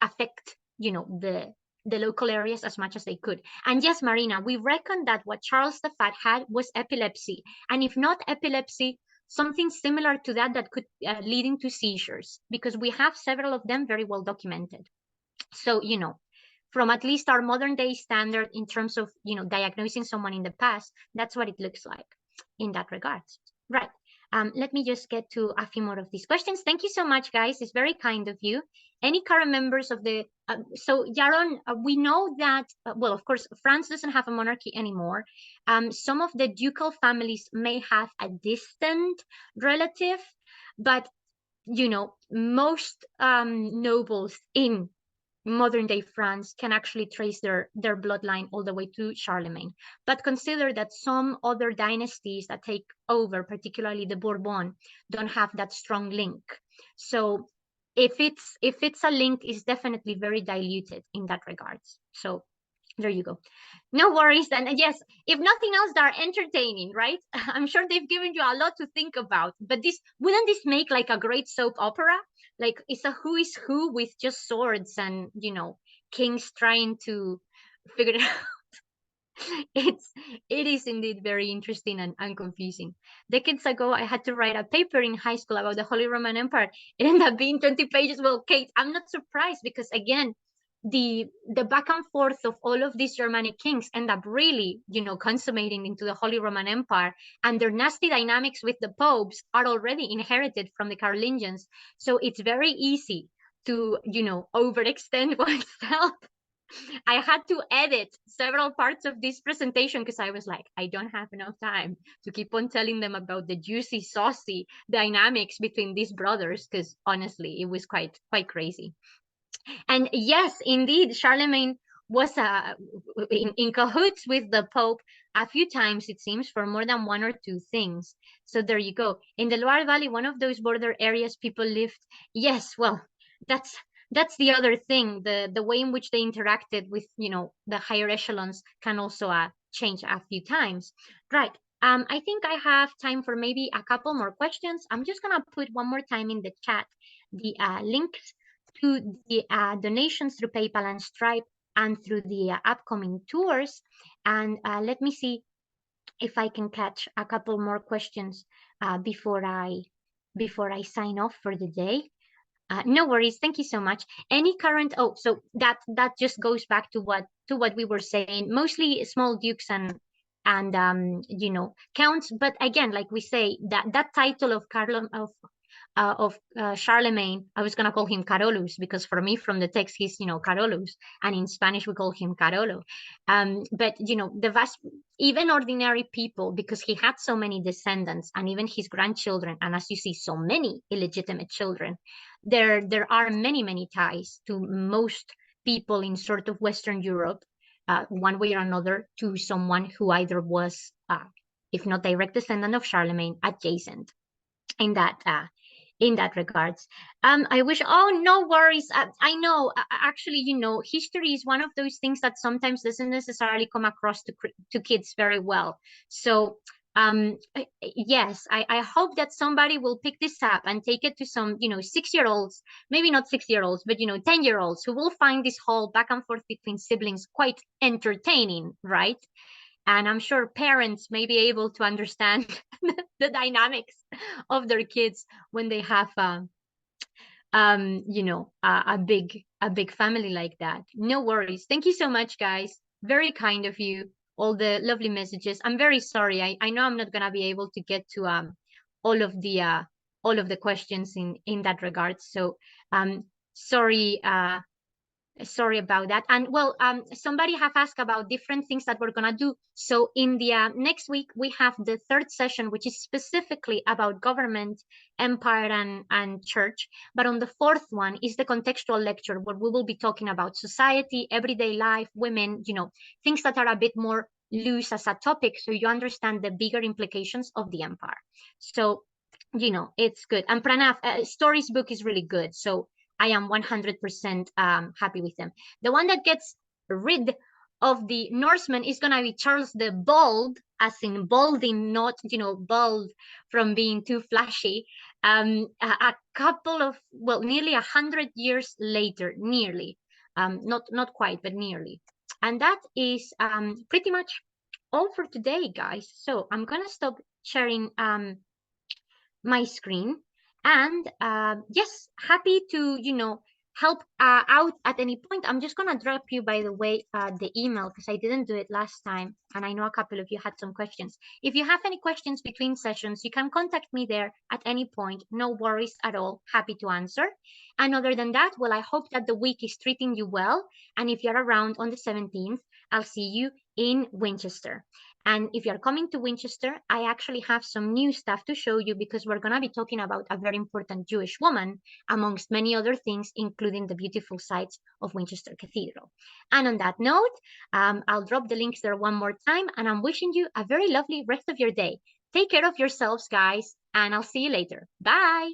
affect, you know, the local areas as much as they could. And yes, Marina, we reckon that what Charles the Fat had was epilepsy, and if not epilepsy, something similar to that that could lead into seizures, because we have several of them very well documented. So, you know, from at least our modern day standard in terms of, you know, diagnosing someone in the past, that's what it looks like in that regards. Right. Let me just get to a few more of these questions. Thank you so much, guys. It's very kind of you. Any current members of the, so Yaron, we know that, well, of course, France doesn't have a monarchy anymore. Some of the ducal families may have a distant relative, but, you know, most nobles in modern day France can actually trace their bloodline all the way to Charlemagne. But consider that some other dynasties that take over, particularly the Bourbon, don't have that strong link. So if it's a link, it's definitely very diluted in that regards. So there you go. No worries then. And yes, if nothing else, they're entertaining, right? I'm sure they've given you a lot to think about. But this, wouldn't this make like a great soap opera? Like it's a who is who with just swords and, you know, kings trying to figure it out. It is indeed very interesting and confusing. Decades ago, I had to write a paper in high school about the Holy Roman Empire. It ended up being 20 pages. Well, Kate, I'm not surprised because again, the back and forth of all of these Germanic kings end up really, you know, consummating into the Holy Roman Empire, and their nasty dynamics with the popes are already inherited from the Carolingians. So it's very easy to, you know, overextend oneself. I had to edit several parts of this presentation because I was like, I don't have enough time to keep on telling them about the juicy, saucy dynamics between these brothers, because honestly, it was quite crazy. And yes, indeed, Charlemagne was in cahoots with the Pope a few times, it seems, for more than one or two things. So there you go. In the Loire Valley, one of those border areas people lived. Yes, well, that's the other thing. The way in which they interacted with, you know, the higher echelons can also change a few times. Right. I think I have time for maybe a couple more questions. I'm just gonna put one more time in the chat the links to the donations through PayPal and Stripe and through the upcoming tours. And let me see. if I can catch a couple more questions before I sign off for the day. No worries. Thank you so much. Any current? Oh, so that just goes back to what we were saying. Mostly small dukes and counts. But again, like we say, that title of Charlemagne, I was gonna call him Carolus because for me, from the text, he's Carolus, and in Spanish we call him Carolo. But the vast, even ordinary people, because he had so many descendants, and even his grandchildren, and as you see, so many illegitimate children. There are many ties to most people in sort of Western Europe, one way or another, to someone who either was, if not direct descendant of Charlemagne, adjacent in that regards. I wish, oh, no worries. I know, actually, history is one of those things that sometimes doesn't necessarily come across to kids very well. So yes, I hope that somebody will pick this up and take it to some 6-year-olds, maybe not 6-year-olds, but 10-year-olds, who will find this whole back and forth between siblings quite entertaining, right? And I'm sure parents may be able to understand the dynamics of their kids when they have a big family like that. No worries. Thank you so much, guys. Very kind of you. All the lovely messages. I'm very sorry. I know I'm not gonna be able to get to all of the questions in that regard. So sorry sorry about that. And well, somebody have asked about different things that we're gonna do. So in the next week we have the third session, which is specifically about government, empire, and church. But on the fourth one is the contextual lecture, where we will be talking about society, everyday life, women, things that are a bit more loose as a topic, so you understand the bigger implications of the empire. So it's good. And Pranav, stories book is really good, so I am 100% happy with them. The one that gets rid of the Norsemen is going to be Charles the Bald, as in balding, not, bald from being too flashy. A couple of, well, nearly 100 years later, nearly. Not quite, but nearly. And that is pretty much all for today, guys. So I'm going to stop sharing my screen. And yes, happy to help out at any point. I'm just gonna drop you, by the way, the email, because I didn't do it last time, and I know a couple of you had some questions. If you have any questions between sessions, you can contact me there at any point. No worries at all. Happy to answer. And other than that, well, I hope that the week is treating you well. And if you're around on the 17th, I'll see you in Winchester. And if you're coming to Winchester, I actually have some new stuff to show you, because we're going to be talking about a very important Jewish woman, amongst many other things, including the beautiful sights of Winchester Cathedral. And on that note, I'll drop the links there one more time, and I'm wishing you a very lovely rest of your day. Take care of yourselves, guys, and I'll see you later. Bye.